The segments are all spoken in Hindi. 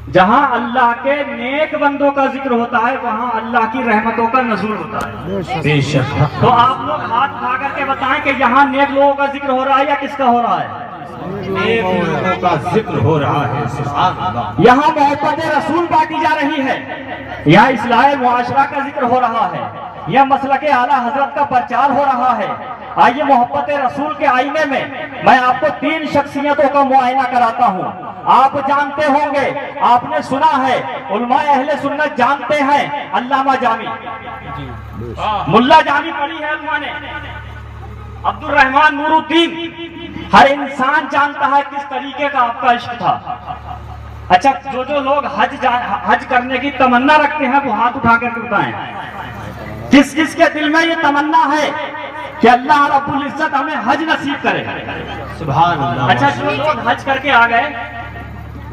जहां अल्लाह के नेक बंदों का जिक्र होता है वहां अल्लाह की रहमतों का नज़ूल होता है। बेशक। तो आप लोग हाथ उठा करके बताएं कि यहाँ नेक लोगों का जिक्र हो रहा है या किसका हो रहा है? नेक लोगों का जिक्र हो रहा है। यहाँ मोहब्बत रसूल बांटी जा रही है, यहाँ इस्लाह मुआशरा का जिक्र हो रहा है, यह मसलक आला हजरत का प्रचार हो रहा है। आइए मोहब्बत रसूल के आईने में मैं आपको 3 शख्सियतों का मुआयना कराता हूँ। आप जानते होंगे, आपने सुना है, उलमाए अहले सुन्नत जानते हैं, अल्लामा जामी, मुल्ला जामी पढ़ी है उलमा ने, अब्दुल रहमान नूरुद्दीन। हर इंसान जानता है किस तरीके का आपका इश्क था। अच्छा, जो लोग हज करने की तमन्ना रखते हैं वो हाथ उठा कर बताएं किस किस के दिल में ये तमन्ना है कि अल्लाह रब्बुल इज्जत हमें हज नसीब करे। सुभान अल्लाह। अच्छा, जो लोग हज करके आ गए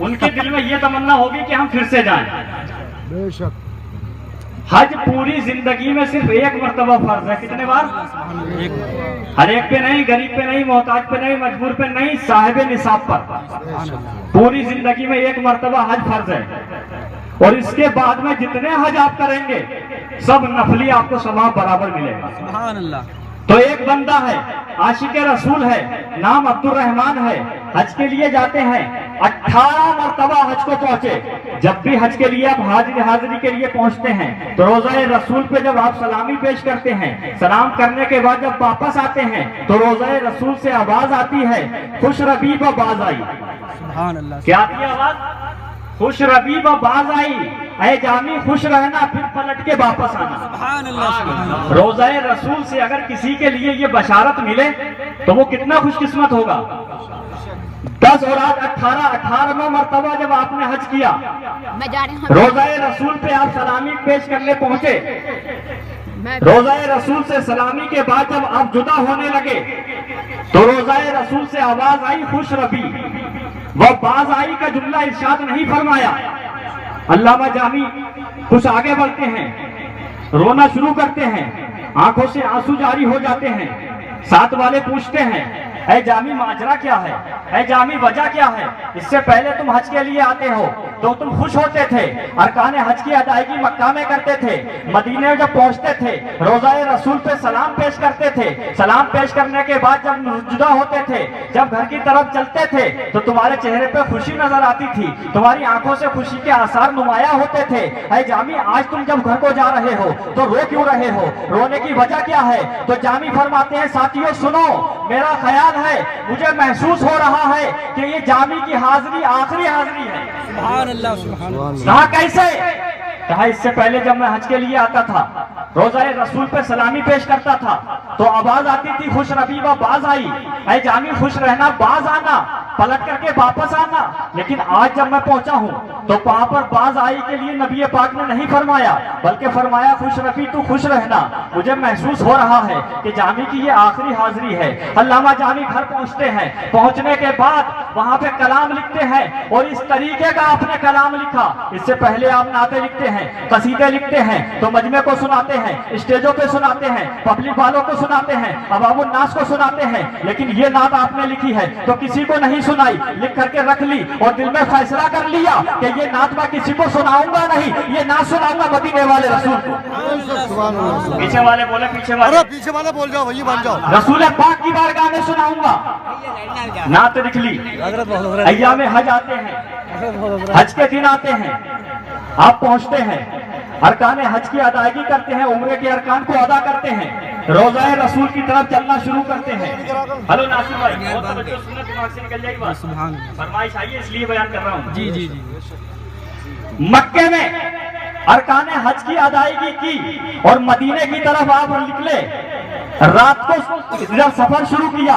उनके दिल में ये तमन्ना होगी कि हम फिर से जाएं। बेशक। हज पूरी जिंदगी में सिर्फ एक मर्तबा फर्ज है। कितने बार? हर एक पे नहीं, गरीब पे नहीं, मोहताज पे नहीं, मजबूर पे नहीं, साहिब निसाब पर पूरी जिंदगी में एक मर्तबा हज फर्ज है। और इसके बाद में जितने हज आप करेंगे सब नफली आपको सवाब बराबर मिलेगा। सुभान अल्लाह। तो एक बंदा है, आशिक रसूल है, नाम अब्दुल रहमान है, हज के लिए जाते हैं, 18 मरतबा हज को पहुंचे। जब भी हज के लिए आप हाजिरी के लिए पहुंचते हैं तो रोज़ा रसूल पे जब आप सलामी पेश करते हैं, सलाम करने के बाद जब वापस आते हैं तो रोज़ा रसूल से आवाज आती है, खुश रबीब बाज आई। सुभान अल्लाह। क्या आती है आवाज? खुश रबीब बाज आई, ऐ जामी खुश रहना, फिर पलट के वापस आना। सुभान अल्लाह। रोज़ा रसूल से अगर किसी के लिए ये बशारत मिले तो वो कितना खुशकिस्मत होगा। 10 और 18वां मरतबा जब आपने हज किया, रोज़ा रसूल पे आप सलामी पेश करने पहुंचे, रोज़ा रसूल से सलामी के बाद जब आप जुदा होने लगे तो रोज़ा रसूल से आवाज आई खुश रबी, वह बाज आई का जुमला इरशाद नहीं फरमाया। अल्लामा जामी कुछ आगे बढ़ते हैं, रोना शुरू करते हैं, आंखों से आंसू जारी हो जाते हैं। साथ वाले पूछते हैं, ऐ जामी माजरा क्या है, ऐ जामी वजह क्या है? इससे पहले तुम हज के लिए आते हो तो तुम खुश होते थे, अरकान हज की अदायगी मक्का में करते थे, मदीने में जब पहुंचते थे रोज़ा रसूल पे सलाम पेश करते थे, सलाम पेश करने के बाद जब जुदा होते थे, जब घर की तरफ चलते थे तो तुम्हारे चेहरे पे खुशी नजर आती थी, तुम्हारी आंखों से खुशी के आसार नुमाया होते थे। ऐ जामी आज तुम जब घर को जा रहे हो तो रो क्यों रहे हो, रोने की वजह क्या है? तो जामी फरमाते हैं, साथियों सुनो, मेरा ख्याल है, मुझे महसूस हो रहा है कि ये जामी की हाजिरी आखिरी हाजिरी है। सुभान अल्लाह। सुभान अल्लाह। कहा कैसे? कहा इससे पहले जब मैं हज के लिए आता था, रोज़ा रसूल पे सलामी पेश करता था तो आवाज आती थी खुश रबीबा बाज आई, ऐ जामी खुश रहना, बाज आना, पलट करके वापस आना। लेकिन आज जब मैं पहुंचा हूं तो वहां पर बाज आई के लिए नबी पाक ने नहीं फरमाया, बल्कि फरमाया खुश रफी तू खुश रहना। मुझे महसूस हो रहा है कि जामी की ये आखिरी हाजिरी है। अल्लामा जामी घर पहुंचते हैं, पहुंचने के बाद वहां पे कलाम लिखते हैं और इस तरीके का आपने कलाम लिखा। इससे पहले आप नाते लिखते हैं, कसीदे लिखते हैं तो मजमे को सुनाते हैं, स्टेजों पे सुनाते हैं, पब्लिक वालों को सुनाते हैं, अवामुन नास को सुनाते हैं, लेकिन ये नात आपने लिखी है तो किसी को नहीं सुनाई, लिख करके रख ली और दिल में फैसला कर लिया कि ये नात मैं किसी को सुनाऊंगा नहीं, ये नात सुनाऊंगा मदीने वाले रसूल को। पीछे वाले बोले, पीछे वाले बोल जाओ, वही बन जाओ, रसूल पाक की बारगाह में सुनाऊंगा। नात लिख ली। अय्याम हज आते हैं, हज के दिन आते हैं, आप पहुंचते हैं, अरकान हज की अदायगी करते हैं, उम्रे के अरकान को अदा करते हैं, रोज़ा रसूल की तरफ चलना शुरू करते हैं। हेलो नासिर भाई, सुन्नत दिमाग से निकल जाएगी बात, फरमाइश आई है इसलिए बयान कर रहा हूँ। जी जी जी। मक्के में अरकान हज की अदायगी की और मदीने की तरफ आप निकले। रात को जब सफर शुरू किया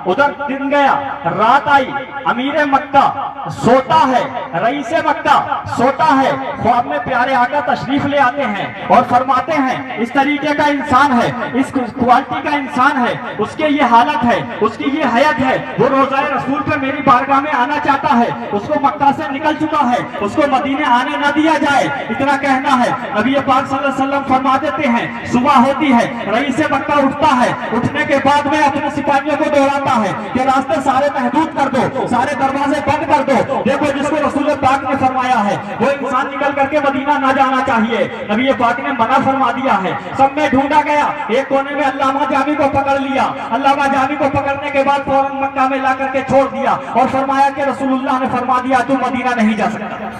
उधर दिन गया, रात आई, अमीर मक्का सोता है, रईस मक्का सोता है, ख्वाब में प्यारे आका तशरीफ ले आते हैं और फरमाते हैं इस तरीके का इंसान है, इस क्वालिटी का इंसान है, उसके ये हालत है, उसकी ये हयात है, वो रोज़ा रसूल पे मेरी बारगाह में आना चाहता है, उसको मक्का से निकल चुका है, उसको मदीने आने न दिया जाए, इतना कहना है। नबी पाक सल्लल्लाहु अलैहि वसल्लम फरमा देते हैं, सुबह होती है, रईस मक्का उठता है, उठने के बाद में अपने सिपाहियों को दोहराता है कि रास्ते सारे महदूद कर दो, सारे दरवाजे बंद कर दो। देखो जिसको रसूल पाक ने फरमाया फरमाया है वो इंसान निकल करके मदीना ना जाना चाहिए। नबी पाक ने मना फरमा दिया है। सब में ढूंढा गया, एक कोने में अल्लामा जामी को पकड़ लिया। अल्लामा जामी को पकड़ने के बाद फौरन मक्का में ला करके छोड़ दिया और फरमाया कि रसूलुल्लाह ने फरमा दिया तू मदीना नहीं जा सकता।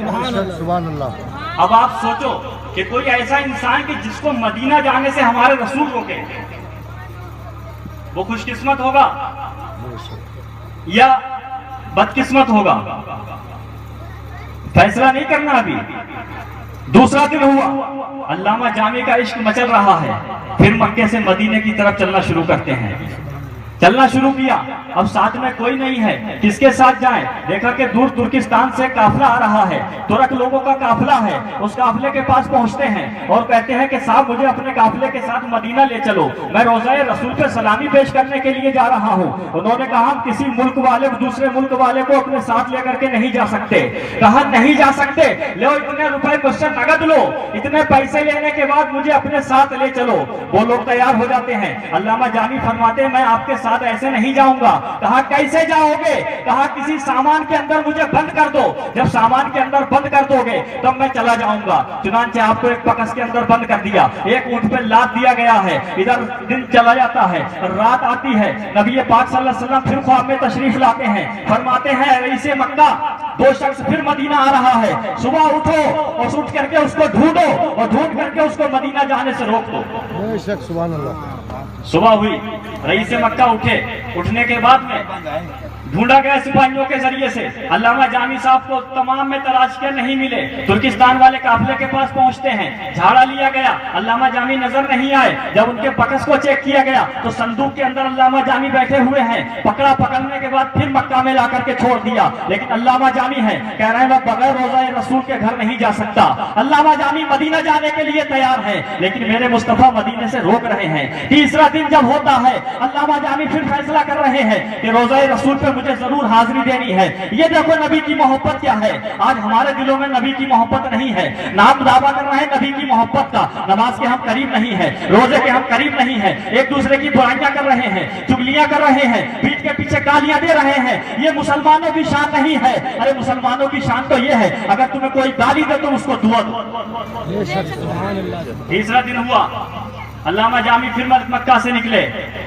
सुभान अल्लाह। अब आप सोचो कि कोई ऐसा इंसान कि जिसको मदीना जाने से हमारे रसूल रोके, वो खुशकिस्मत होगा या बदकिस्मत होगा? फैसला नहीं करना अभी। दूसरा दिन हुआ, अल्लामा जामी का इश्क मचल रहा है। फिर मक्के से मदीने की तरफ चलना शुरू करते हैं। चलना शुरू किया, अब साथ में कोई नहीं है, किसके साथ जाएं? देखा कि दूर तुर्किस्तान से काफिला आ रहा है, तुर्क लोगों का काफिला है। उस काफिले के पास पहुंचते हैं और कहते हैं कि साहब मुझे अपने काफिले के साथ मदीना ले चलो, मैं रोज़ा रसूल पे सलामी पेश करने के लिए जा रहा हूं। उन्होंने कहा हम किसी मुल्क वाले दूसरे मुल्क वाले को अपने साथ लेकर के नहीं जा सकते। कहा नहीं जा सकते, लो इतने रुपए मुझसे नगद लो, इतने पैसे लेने के बाद मुझे अपने साथ ले चलो। वो लोग तैयार हो जाते हैं। अल्लामा जामी फरमाते हैं मैं आपके साथ ऐसे नहीं जाऊंगा। कहा कैसे जाओगे? कहा किसी सामान के अंदर मुझे बंद कर दो, जब सामान के अंदर बंद कर दोगे तब मैं चला जाऊंगा। चुनांचे आपको एक पकस के अंदर बंद कर दिया, एक ऊंट पे लाद दिया गया है। इधर दिन चला जाता है, रात आती है। नबी पाक सल्लल्लाहु अलैहि वसल्लम फिर ख्वाब में तशरीफ लाते हैं। फरमाते हैं रईसे मक्का दो शख्स फिर मदीना आ रहा है, सुबह उठो और उठ करके उसको ढूंढो और ढूंढ करके उसको मदीना जाने से रोक दो। सुभान अल्लाह। सुबह हुई, रईसे मक्का उठे, उठने के बाद में ढूंढा गया सिपाहियों के जरिए से। अल्लामा जामी साहब को तमाम में तलाश के नहीं मिले। तुर्किस्तान वाले काफिले के पास पहुंचते हैं, झाड़ा लिया गया, अल्लामा जामी नजर नहीं आए। जब उनके बकस को चेक किया गया तो संदूक के अंदर अल्लामा जामी बैठे हुए हैं। पकड़ने के बाद फिर मक्का में ला करके छोड़ दिया। लेकिन अल्लामा जामी है, कह रहे हैं मैं बगैर रोज़ा रसूल के घर नहीं जा सकता। अल्लामा जामी मदीना जाने के लिए तैयार है, लेकिन मेरे मुस्तफा मदीने से रोक रहे हैं। तीसरा दिन जब होता है, अल्लामा जामी फिर फैसला कर रहे हैं कि रोज़ा रसूल पे मुझे जरूर हाजिरी देनी है। ये देखो नबी की मोहब्बत क्या है। आज हमारे दिलों में नबी की मोहब्बत नहीं है। नाम दावा कर रहे हैं नबी की मोहब्बत का, नमाज के हम करीब नहीं है, रोजे के हम करीब नहीं है, एक दूसरे की बुराइयां कर रहे हैं, चुगलियां कर रहे हैं, पीठ के पीछे गालियां दे रहे हैं। ये मुसलमानों की शान नहीं है। अरे मुसलमानों की शान तो ये है अगर तुम्हें कोई गाली दे तो उसको दुआ दो। तीसरा दिन हुआ, अल्लामा जामी फिर मक्का से निकले।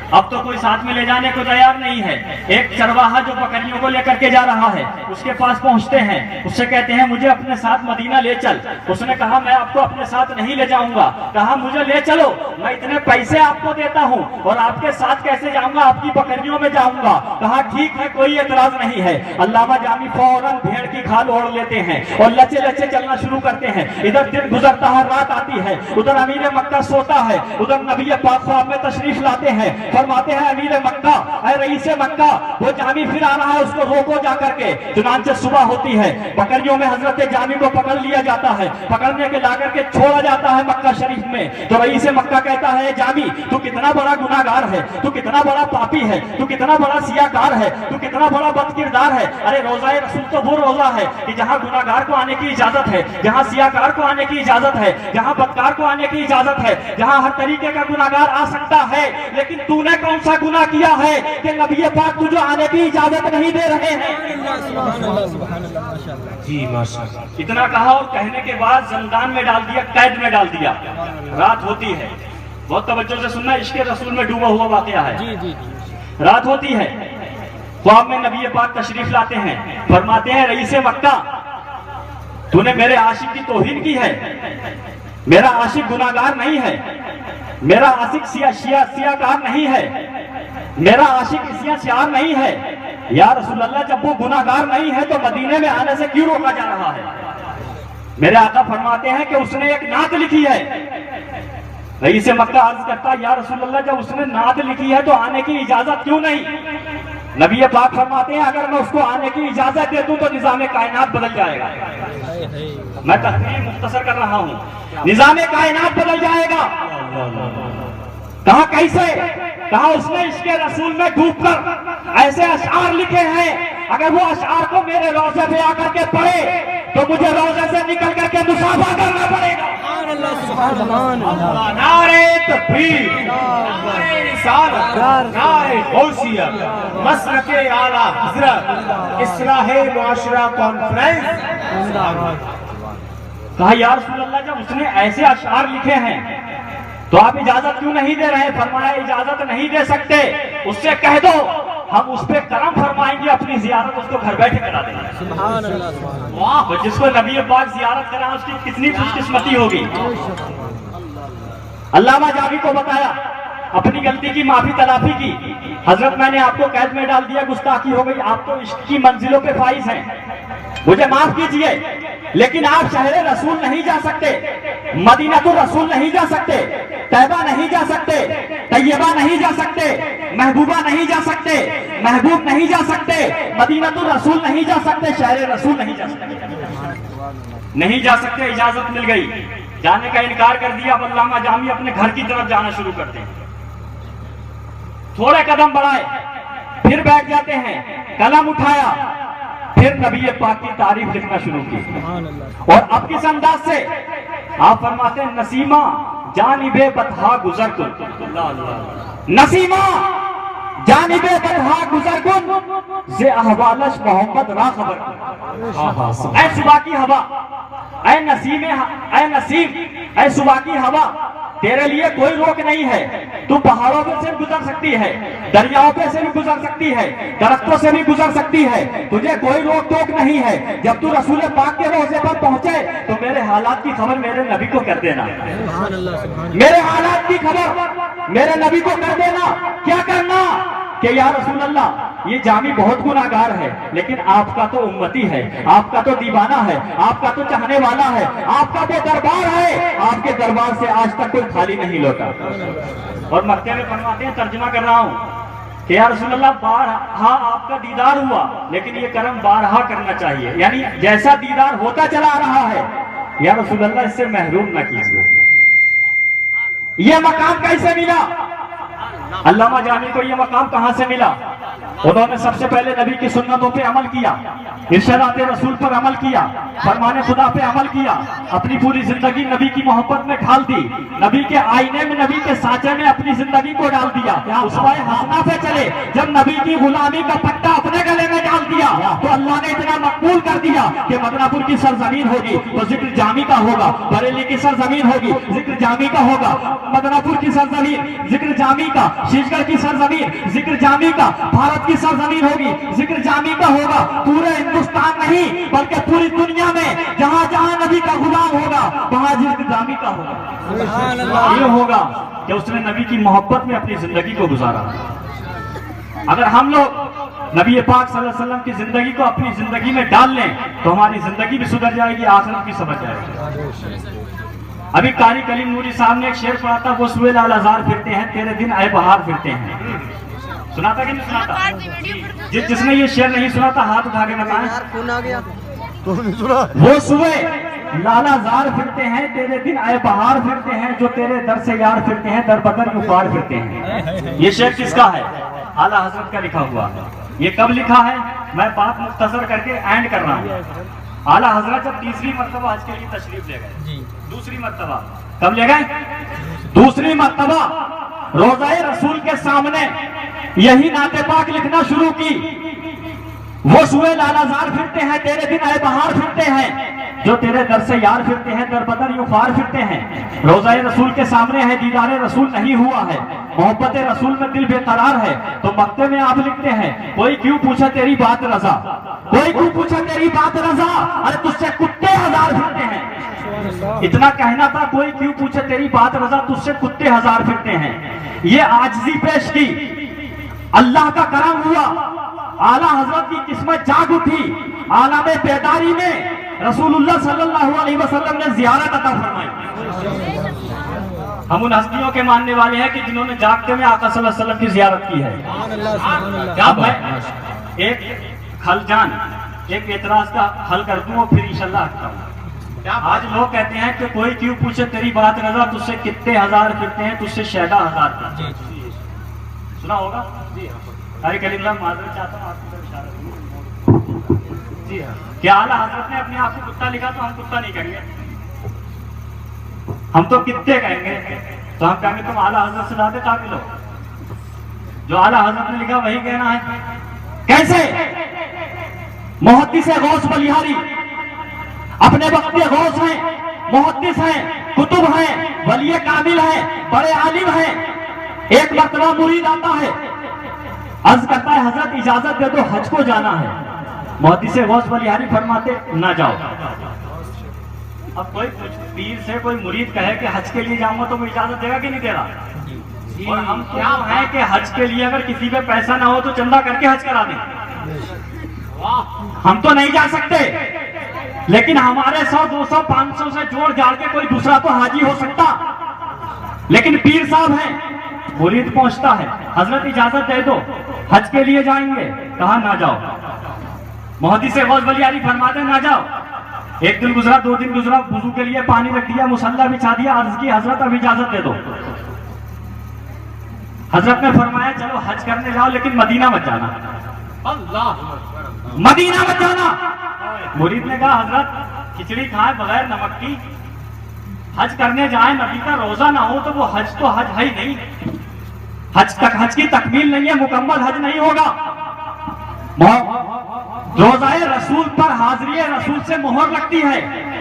अब तो कोई साथ में ले जाने को तैयार नहीं है। एक चरवाहा जो बकरियों को लेकर के जा रहा है उसके पास पहुंचते हैं, उससे कहते हैं मुझे अपने साथ मदीना ले चल। उसने कहा मैं आपको अपने साथ नहीं ले जाऊंगा। कहा मुझे ले चलो, मैं इतने पैसे आपको देता हूं और आपके साथ कैसे जाऊंगा, आपकी बकरियों में जाऊंगा। कहा ठीक है, कोई एतराज नहीं है। अल्लामा जामी फौरन भेड़ की खाल ओढ़ लेते हैं और लचे लचे चलना शुरू करते हैं। इधर दिन गुजरता है, रात आती है, उधर अमीर मक्का सोता है, उधर नबी पाक ख्वाब में तशरीफ लाते हैं। फरमाते हैं अमीर मक्का, ऐ रईसे मक्का, वो जामी फिर आ रहा है, उसको रोको जा करके। चुनांचे सुबह होती है, बकरियों में हजरत जामी को पकड़ लिया जाता है, पकड़ने के ला करके छोड़ा जाता है मक्का शरीफ में। तो रईसे मक्का कहता है जामी तू कितना बड़ा गुनाहगार है, तू कितना बड़ा पापी है, तू कितना बड़ा सियाकार है, तू कितना बड़ा बदकिरदार है। अरे रोज़ा रसूल तो वो रोज़ा है कि जहाँ गुनाहगार को आने की इजाजत है, जहाँ सियाकार को आने की इजाजत है, जहाँ बदकार को आने की इजाजत है, जहाँ हर तरीके का गुनाहगार आ सकता है। लेकिन तूने कौन सा गुनाह किया है कि नबी पाक तुझे आने की इजाजत नहीं दे रहे हैं? जी माशाअल्लाह। इतना कहा और कहने के बाद जंदान में डाल दिया, कैद में डाल दिया। रात होती है, बहुत तवज्जो से सुनना, इश्क़ रसूल में डूबा हुआ वाक़या है। जी जी। रात होती है, ख्वाब में नबी पाक तशरीफ लाते हैं। फरमाते हैं रईसे मक्का तूने मेरे आशिक की तौहीन की है। मेरा आशिक गुनाहगार नहीं है, मेरा आशिक सियाकार नहीं है, मेरा आशिक सियार नहीं है। या रसूल अल्लाह जब वो गुनाहगार नहीं है तो मदीने में आने से क्यों रोका जा रहा है? मेरे आका फरमाते हैं कि उसने एक नात लिखी है। रईसे मक्का अर्ज करता या रसूल अल्लाह जब उसने नात लिखी है तो आने की इजाजत क्यों नहीं? नबी पाक फरमाते हैं अगर मैं उसको आने की इजाजत दे दूं तो निजाम कायनात बदल जाएगा। मैं तहरीर मुख्तसर कर रहा हूं, निजाम कायनात बदल जाएगा। कहा कैसे? कहा उसने इश्क़ रसूल में डूबकर ऐसे अशआर लिखे हैं, अगर वो अशआर को मेरे रोज़े पे आकर के पढ़े तो मुझे रोज़े से निकल करके मुसाफा करना पड़ेगा। नारे तकबीर, नारे रिसालत, नारे गौसियत, मसलके आला हज़रत, इस्लाहे मुआशरा कॉन्फ्रेंस। कहा या रसूल अल्लाह, जब उसने ऐसे अशआर लिखे हैं तो आप इजाजत क्यों नहीं दे रहे? फरमाया इजाजत नहीं दे सकते, उससे कह दो हम उस पे करम फरमाएंगे, अपनी जियारत उसको घर बैठे करा देंगे। सुभान अल्लाह। वाह, तो जिसको नबी पाक जियारत करा उसकी कितनी खुशकिस्मती होगी। अल्लामा जामी को बताया, अपनी गलती की माफी तलाफी की, हजरत मैंने आपको कैद में डाल दिया, गुस्ताखी हो गई, आप तो इश्क की मंजिलों पे फाइज हैं, मुझे माफ कीजिए, लेकिन आप शहरे रसूल नहीं जा सकते, मदीना तो रसूल नहीं जा सकते, तैबा नहीं जा सकते, तैयबा नहीं जा सकते, महबूबा नहीं जा सकते, महबूब नहीं जा सकते, मदीना तो रसूल नहीं जा सकते, शहरे रसूल नहीं जा सकते, नहीं जा सकते। इजाजत मिल गई, जाने का इनकार कर दिया। अब अल्लामा जामी अपने घर की तरफ जाना शुरू करते हैं, थोड़े कदम बढ़ाए, फिर बैठ जाते हैं, कलम उठाया, फिर नबी पाक की तारीफ लिखना शुरू की। और अब किस अंदाज से आप फरमाते हैं, नसीमा जानिबे बतहा गुजर कुन, नसीमा जानिबे बतहा गुजर कुन से अहवालश मोहम्मद रा खबर। ऐ सुबह की हवा, ऐ नसीम, ऐ सुबह की हवा, तेरे लिए कोई रोक नहीं है, तू पहाड़ों पे से भी गुजर सकती है, दरियाओं पे से भी गुजर सकती है, दरख्तों से भी गुजर सकती है, तुझे कोई रोक टोक नहीं है। जब तू रसूल पाक के रोज़े पर पहुंचे तो मेरे हालात की खबर मेरे नबी को कर देना, मेरे हालात की खबर मेरे नबी को कर देना। क्या करना कि या रसूल अल्लाह, ये जामी बहुत गुनाहगार है, लेकिन आपका तो उम्मती है, आपका तो दीवाना है, आपका तो चाहने वाला है, आपका तो दरबार है, आपके दरबार से आज तक कोई खाली नहीं लौटा। और मक्के में फरमाते हैं, तर्जुमा कर रहा हूं कि या रसूल अल्लाह, बारहा आपका दीदार हुआ, लेकिन ये करम बारहा करना चाहिए, यानी जैसा दीदार होता चला आ रहा है, या रसूल अल्लाह इससे महरूम न कीजिए। ये मकाम कैसे मिला? अल्लामा जामी को ये मकाम कहां से मिला? उन्होंने सबसे पहले नबी की सुन्नतों पे अमल किया, इरशादात रसूल पर अमल किया, फरमाने खुदा पे अमल किया, अपनी पूरी जिंदगी नबी की मोहब्बत में ढाल दी, नबी के आईने में, नबी के सांचे में अपनी जिंदगी को डाल दिया, उसवाए हसना पे चले। जब नबी की गुलामी का पट्टा अपने गले में डाल दिया तो अल्लाह ने इतना मकबूल कर दिया कि मदनापुर की सरजमीन होगी तो जिक्र जामी का होगा, बरेली की सरजमीन होगी जिक्र जामी का होगा, मदनापुर की सरजमीन जिक्र जामी का, शीशगढ़ की सरजमीन जिक्र जामी का, भारत की सरजमीन होगी जिक्र जामी का होगा। पूरे हिंदुस्तान नहीं बल्कि पूरी दुनिया में जहां जहां नबी का गुलाम होगा वहां जिक्र जामी का होगा। ये होगा कि उसने नबी की मोहब्बत में अपनी जिंदगी को गुजारा। अगर हम लोग नबी पाक सल्लल्लाहु अलैहि वसल्लम की जिंदगी को अपनी जिंदगी में डाल लें तो हमारी जिंदगी भी सुधर जाएगी, आखिरत भी समझ जाएगी। अभी कारी कलीम नूरी साहब ने एक शेर पढ़ा था, वो सुए लाल हजार फिरते हैं, तेरे दिन आए बहार फिरते हैं। सुना था कि नहीं सुना था? जिसने ये शेर नहीं सुना था हाथ उठा के बताएं। वो सुए लालाजार फिरते हैं, तेरे दिन आए बहार फिरते हैं, जो तेरे दर से यार फिरते हैं, दर बदर उपाड़ फिरते हैं। ये शेर किसका है? आला हजरत का लिखा हुआ है। ये कब लिखा है? मैं बात मुख्तसर करके एंड कर रहा हूँ। आला हजरत जब तीसरी मर्तबा हज के लिए तशरीफ ले गए, दूसरी मर्तबा कब ले गए? दूसरी मर्तबा रोज़ाए रसूल के सामने यही नाते पाक लिखना शुरू की। वो सुए लालाजार फिरते हैं, तेरे दिन आए बहार फिरते हैं, जो तेरे दर से यार फिरते हैं, दर बदर युफार फिरते हैं। रोज़ाए रसूल के सामने है, दीदारे रसूल नहीं हुआ है, मोहब्बत रसूल में दिल बेकरार है। तो मक्ते में आप लिखते हैं, कोई क्यों पूछा तेरी बात रजा, कोई क्यों पूछा तेरी बात रजा, अरे तुझसे कुत्ते हजार फिरते हैं। इतना कहना था, कोई क्यों पूछे तेरी बात रजा, तुझसे कुत्ते हजार फिरते हैं। ये आजिज़ी पेश की, अल्लाह का करम हुआ, आला हजरत की किस्मत जाग उठी, आला में बेदारी में रसूलुल्लाह सल्लल्लाहु अलैहि वसल्लम ने जियारत अता फरमाई। हम उन हस्तियों के मानने वाले हैं कि जिन्होंने जागते में आका सल्लल्लाहु अलैहि वसल्लम की जियारत की है। क्या मैं एक खलजान एक एतराज का हल कर दूं और फिर इंशाल्लाह हटता हूं। आज लोग कहते हैं कि कोई क्यों पूछे तेरी बात रजा, तुझसे कितने हजार फिरते हैं, तुझसे शहदा हजार। सुना होगा अरे कलीम साहब, माजरत चाहता हूँ आपकी तरफ इशारा। जी हाँ, क्या आला हजरत ने अपने आप को कुत्ता लिखा तो हम कुत्ता नहीं करेंगे। हम तो कितने कहेंगे, तो हम कहेंगे तुम आला हजरत से ज्यादा काबिल हो। जो आला हजरत ने लिखा वही कहना है। कैसे? मुहद्दिस गौस बलिहारी अपने वक्त के गौस हैं, मुहद्दिस हैं, कुतुब हैं, वली कामिल हैं, बड़े आलिम हैं। एक मरतबा मुरीद आता है, अर्ज करता है हजरत इजाजत दे दो हज को जाना है। मुहद्दिस गौस बलिहारी फरमाते ना जाओ। अब कोई पीर से कोई मुरीद कहे कि हज के लिए जाऊंगा तो वो इजाजत देगा कि नहीं देगा? और हम क्या है कि हज के लिए अगर किसी पे पैसा ना हो तो चंदा करके हज करा दें। हम तो नहीं जा सकते, लेकिन हमारे 100, 200, 500 से जोड़ जाड़ के कोई दूसरा तो हाजी हो सकता। लेकिन पीर साहब हैं, मुरीद पहुंचता है, हजरत इजाजत दे दो हज के लिए जाएंगे, कहा ना जाओ। मुहद्दिस गौस बलिहारी फरमाते ना जाओ। एक दिन गुजरा, 2 दिन गुजरा, वुजू के लिए पानी रख दिया, मुसल्ला बिछा दिया, अर्ज की हजरत अब इजाजत दे दो। हजरत ने फरमाया चलो हज करने जाओ लेकिन मदीना मत जाना। अल्लाह, मदीना मत जाना। मुरीद ने कहा हजरत खिचड़ी खाए बगैर नमक की हज करने जाए, नबी का रोजा ना हो तो वो हज तो हज है ही नहीं। हज की तकमील नहीं है, मुकम्मल हज नहीं होगा। रोजाए रसूल पर हाजिरी रसूल से मोहर लगती है।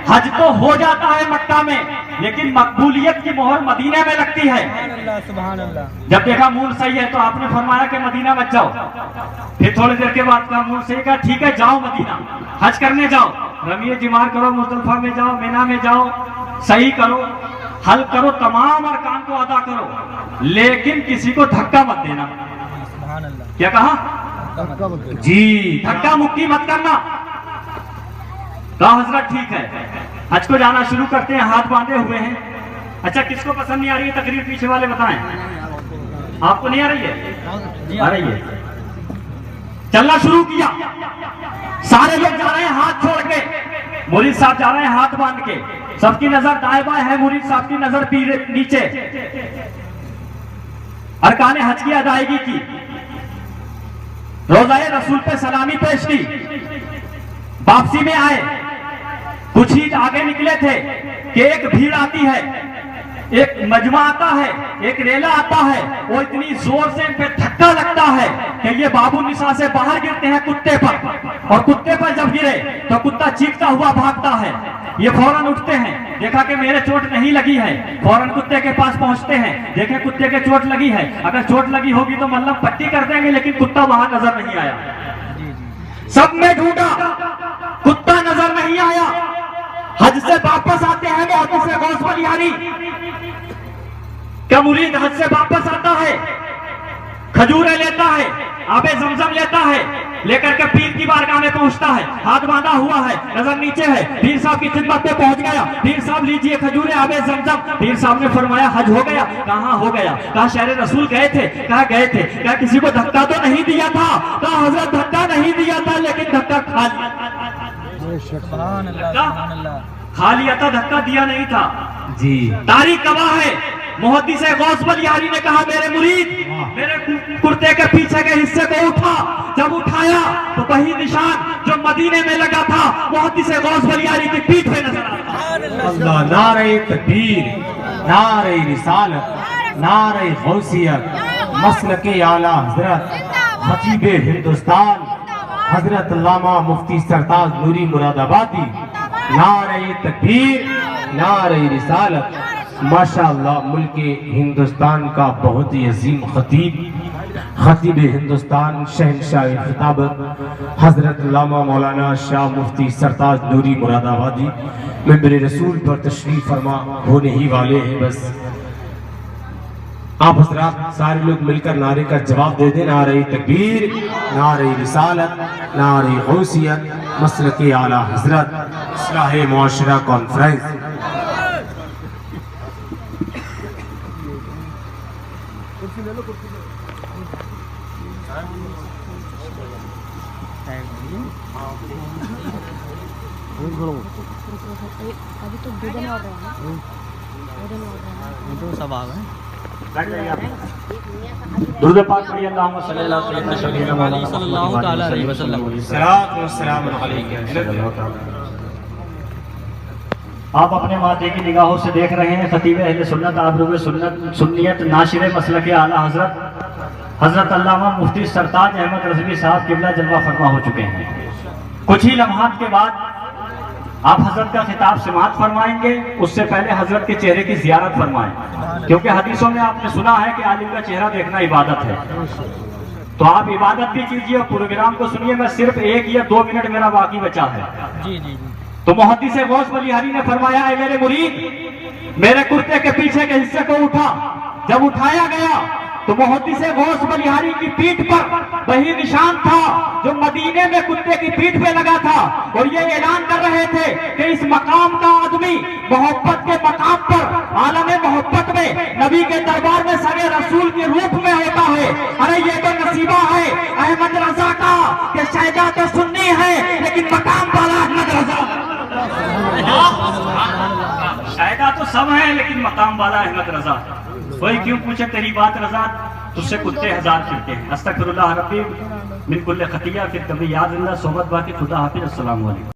हज तो हो जाता है मक्का में, लेकिन मकबूलियत की मोहर मदीने में लगती है। सुभान अल्लाह। जब देखा मूड सही है तो आपने फरमाया कि मदीना मत जाओ। फिर थोड़ी देर के बाद का मूड सही, कहा ठीक है जाओ मदीना, हज करने जाओ, रमिए जिमार करो, मुजदलिफा में जाओ, मीना में जाओ, सही करो, हल करो, तमाम अरकान को अदा करो, लेकिन किसी को धक्का मत देना। क्या कहा? जी, धक्का मुक्की मत करना। कहा हजरत ठीक है, हज को जाना शुरू करते हैं, हाथ बांधे हुए हैं। अच्छा किसको पसंद नहीं आ रही है तकरीर? पीछे वाले बताएं। आपको नहीं आ रही है? आ रही है। चलना शुरू किया, सारे लोग जा रहे हैं हाथ छोड़ के, मुरीद साहब जा रहे हैं हाथ बांध के, सबकी नजर दाएं बाएं है, मुरीद साहब की नजर नीचे। अरकान हज की अदायगी की, रोजाए रसूल पे सलामी पेश की, वापसी में आए, कुछ ही आगे निकले थे कि एक भीड़ आती है, एक मजमा आता है, एक रेला आता है, वो इतनी जोर से इन पे धक्का लगता है कि ये बाबू निशा से बाहर गिरते हैं कुत्ते पर, और कुत्ते पर जब गिरे तो कुत्ता चीखता हुआ भागता है। ये फौरन उठते हैं, देखा कि मेरे चोट नहीं लगी है, फौरन कुत्ते के पास पहुंचते हैं, देखें कुत्ते के चोट लगी है, अगर चोट लगी होगी तो मल्लम पट्टी कर देंगे, लेकिन कुत्ता वहां नजर नहीं आया। सब में ढूंढा, कुत्ता नजर नहीं आया। हज से वापस आते हैं मुहद्दिस गौस बलिहारी का मुरीद, हज से वापस आता है, खजूरें लेता है, आबे जमजम लेता है, लेकर के पीर की बारगाह में पहुंचता है, हाथ बांधा हुआ है, नजर नीचे है, पीर साहब की खिदमत पे पहुंच गया। पीर साहब लीजिए खजूरें, आबे जमजम। पीर साहब ने फरमाया हज हो गया? कहाँ हो गया? कहा शहर रसूल गए थे? कहा गए थे। क्या किसी को धक्का तो नहीं दिया था? कहा हजरत धक्का नहीं दिया था, लेकिन धक्का खा लिया, खा लिया था, धक्का दिया नहीं था। जी, तारीख गवाह है। मुहद्दिस गौस बलिहारी ने कहा मेरे मुरीद मेरे कुर्ते के पीछे के हिस्से को उठा, जब उठाया तो वही निशान जो मदीने में लगा था मुहद्दिस गौस बलिहारी की पीठ पे नजर आता। अल्लाह, नारे तकबीर, नारे रिसालत, नारे गौसियत, मसलके आला हजरत खतीबे हिंदुस्तान हजरत अल्लामा मुफ्ती सरताज नूरी मुरादाबादी, नारे तकबीर, नारे रिसालत। माशाअल्लाह, मुल्के हिंदुस्तान का बहुत ही अजीम खतीब हिंदुस्तान शहनशाह खिताबत हजरत अल्लामा मौलाना शाह मुफ्ती सरताज नूरी मुरादाबादी मेंबर रसूल पर तशरीफ फरमा होने ही वाले हैं। बस आप हजरात सारे लोग मिलकर नारे का जवाब दे दें। नारे तकबीर, नारे रिसालत, नारे गौसियत, मसलके आला हजरत, इस्लाह मुआशरा कॉन्फ्रेंस। अभी तो 2 दिन और रहे हैं, 2 दिन और रहे हैं, तो सब आ गए। दुरूद पाक पढ़िए, अल्लाहुम्मा सल्ली अला सल्लल्लाहु अलैहि वसल्लम। आप अपने माथे की निगाहों से देख रहे हैं खतीब अहले सुन्नत आबरूए सुन्नियत नाशिर मसलक आला हजरत अल्लामा मुफ्ती सरताज अहमद रज़वी साहब किबला जलवा फरमा हो चुके हैं। कुछ ही लम्हात के बाद आप हजरत का खिताब समाअत फरमाएंगे, उससे पहले हजरत के चेहरे की जियारत फरमाएं, क्योंकि हदीसों में आपने सुना है कि आलिम का चेहरा देखना इबादत है। तो आप इबादत भी कीजिए और प्रोग्राम को सुनिए। मैं सिर्फ 1 या 2 मिनट मेरा बाकी बचा है। तो मुहद्दिस गौस बलिहारी ने फरमाया, है मेरे मुरीद, मेरे कुर्ते के पीछे के हिस्से को उठा। जब उठाया गया तो मुहद्दिस गौस बलिहारी की पीठ पर वही निशान था जो मदीने में कुत्ते की पीठ पे लगा था, और ये ऐलान कर रहे थे कि इस मकाम का आदमी मोहब्बत के मकाम पर आलम मोहब्बत में नबी के दरबार में सगे रसूल के रूप में होता है। अरे ये तो नसीबा है अहमद रजा का कि शहजा तो सुन्नी है लेकिन मकाम वाला अहमद रजा। शहजा तो सब है लेकिन मकाम वाला अहमद रजा। कोई क्यों पूछे तेरी बात रजा, तुझसे कुत्ते 1000 फिरते हैं। अस्तगफिरुल्लाह रब्बी मिन कुल्li खतिया, फिर कभी याद अल्लाह सोबत बाकी खुदा हाफिज। अस्सलाम वालेकुम।